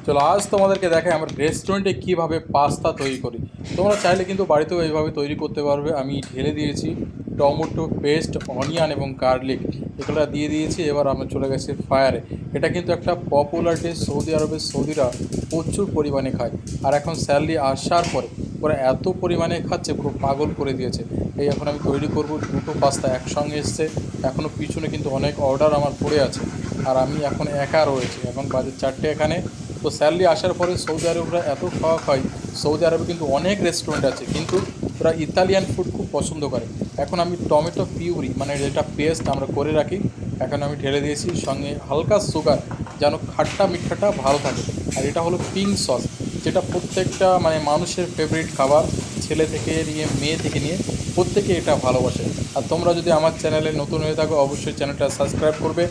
চলো আজ তোমাদেরকে দেখাই আমার রেস্টুরেন্টে কীভাবে পাস্তা তৈরি করি। তোমরা চাইলে কিন্তু বাড়িতেও এইভাবে তৈরি করতে পারবে। আমি ঢেলে দিয়েছি টমেটো পেস্ট, অনিয়ন এবং গার্লিক, এগুলো দিয়ে দিয়েছি। এবার আমরা চলে গেছি ফায়ারে। এটা কিন্তু একটা পপুলার ডিশ, সৌদি আরবের সৌদিরা প্রচুর পরিমাণে খায়। আর এখন স্যালারি আসার পরে ওরা এত পরিমাণে খাচ্ছে, পুরো পাগল করে দিয়েছে। এই এখন আমি তৈরি করব, দুটো পাস্তা একসঙ্গে এসছে। এখনও পিছনে কিন্তু অনেক অর্ডার আমার পড়ে আছে, আর আমি এখন একা রয়েছি। এখন বাজে 4টে এখানে। তো স্যালারি আসার পরে সৌদি আরবরা এত খাওয়া খায়। সৌদি আরবে কিন্তু অনেক রেস্টুরেন্ট আছে, কিন্তু ওরা ইতালিয়ান ফুড খুব পছন্দ করে। এখন আমি টমেটো পিউরি, মানে যেটা পেস্ট আমরা করে রাখি, এখন আমি ঢেলে দিয়েছি। সঙ্গে হালকা সুগার, যেন খাট্টা মিঠাটা ভালো থাকে। আর এটা হলো পিঙ্ক সস, যেটা প্রত্যেকটা মানে মানুষের ফেভারিট খাবার। ছেলে থেকে নিয়ে মেয়ে থেকে নিয়ে প্রত্যেকে এটা ভালোবাসে। আর তোমরা যদি আমার চ্যানেলে নতুন হয়ে থাকো, অবশ্যই চ্যানেলটা সাবস্ক্রাইব করবে।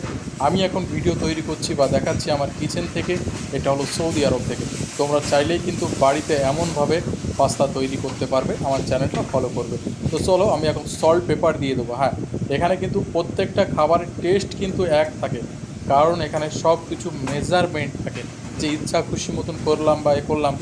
আমি এখন ভিডিও তৈরি করছি বা দেখাচ্ছি আমার কিচেন থেকে, এটা হলো সৌদি আরব থেকে। তোমরা চাইলেই কিন্তু বাড়িতে এমনভাবে পাস্তা তৈরি করতে পারবে, আমার চ্যানেলটা ফলো করবে। তো চলো আমি এখন সল্ট পেপার দিয়ে দেবো। হ্যাঁ, এখানে কিন্তু প্রত্যেকটা খাবারের টেস্ট কিন্তু এক থাকে, কারণ এখানে সব কিছু মেজারমেন্ট থাকে। যে ইচ্ছা খুশি মতন করলাম বা করলাম,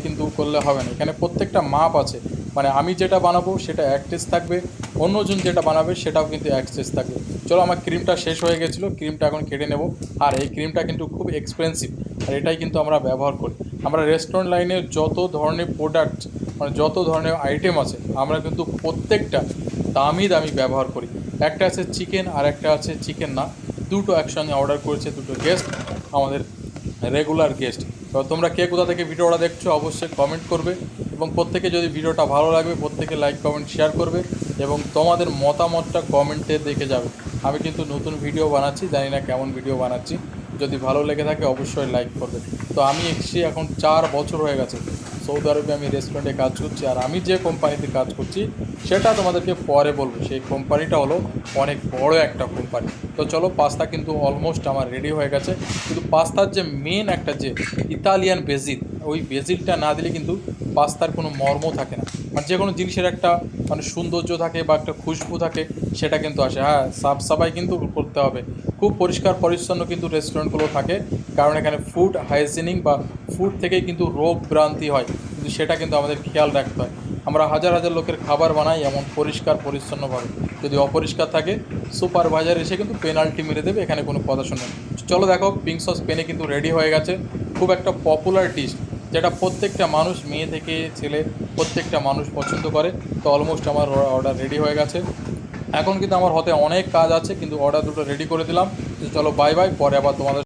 কিন্তু করলে হবে না। এখানে প্রত্যেকটা মাপ আছে। মানে আমি যেটা বানাবো সেটা এক টেস্ট থাকবে, অন্যজন যেটা বানাবে সেটাও কিন্তু এক টেস্ট থাকবে। চলো, আমার ক্রিমটা শেষ হয়ে গেছিলো, ক্রিমটা এখন কেটে নেব। আর এই ক্রিমটা কিন্তু খুব এক্সপেন্সিভ, আর এটাই কিন্তু আমরা ব্যবহার করি। আমরা রেস্টুরেন্ট লাইনে যত ধরনের প্রোডাক্ট, মানে যত ধরনের আইটেম আছে, আমরা কিন্তু প্রত্যেকটা দামি দামি ব্যবহার করি। একটা আছে চিকেন, আর একটা আছে চিকেন না, দুটো একসঙ্গে অর্ডার করেছে দুটো গেস্ট, আমাদের রেগুলার গেস্ট। তো তোমরা কে কোথা থেকে ভিডিওটা দেখছো অবশ্যই কমেন্ট করবে, এবং প্রত্যেকে যদি ভিডিওটা ভালো লাগবে প্রত্যেকে লাইক কমেন্ট শেয়ার করবে, এবং তোমাদের মতামতটা কমেন্টে দেখে যাবে। আমি কিন্তু নতুন ভিডিও বানাচ্ছি, জানি না কেমন ভিডিও বানাচ্ছি। যদি ভালো লেগে থাকে অবশ্যই লাইক করবে। তো আমি এসেছি এখন 4 বছর হয়ে গেছে সৌদি আরবে, আমি রেস্টুরেন্টে কাজ করছি। আর আমি যে কোম্পানিতে কাজ করছি সেটা তোমাদেরকে পরে বলবো। সেই কোম্পানিটা হলো অনেক বড় একটা কোম্পানি। তো চলো, পাস্তা কিন্তু অলমোস্ট আমার রেডি হয়ে গেছে। কিন্তু পাস্তার যে মেন একটা যে ইতালিয়ান বেজিল, ওই বেজিলটা না দিলে কিন্তু পাস্তার কোনো মর্ম থাকে না। মানে যে কোনো জিনিসের একটা মানে সৌন্দর্য থাকে বা একটা খুশবু থাকে, সেটা কিন্তু আসে। হ্যাঁ, সাফ সাফাই কিন্তু করতে হবে, খুব পরিষ্কার পরিচ্ছন্ন কিন্তু রেস্টুরেন্টগুলো থাকে। কারণ এখানে ফুড হাইজিনিং বা ফুড থেকেই কিন্তু রোগ ভ্রান্তি হয়, কিন্তু সেটা কিন্তু আমাদের খেয়াল রাখতে হয়। আমরা হাজার হাজার লোকের খাবার বানাই এমন পরিষ্কার পরিচ্ছন্নভাবে, যদি অপরিষ্কার থাকে সুপারভাইজার এসে কিন্তু পেনাল্টি মেরে দেবে, এখানে কোনো কথা শুনে। চলো দেখো, পিঙ্ক সস পেনে কিন্তু রেডি হয়ে গেছে। খুব একটা পপুলার ডিশ, যেটা প্রত্যেকটা মানুষ, মেয়ে থেকে ছেলে, প্রত্যেকটা মানুষ পছন্দ করে। তো অলমোস্ট আমার অর্ডার রেডি হয়ে গেছে। এখন কিন্তু আমার হাতে অনেক কাজ আছে, কিন্তু অর্ডার দুটো রেডি করে দিলাম। তো চলো বাই বাই, পরে আবার তোমাদের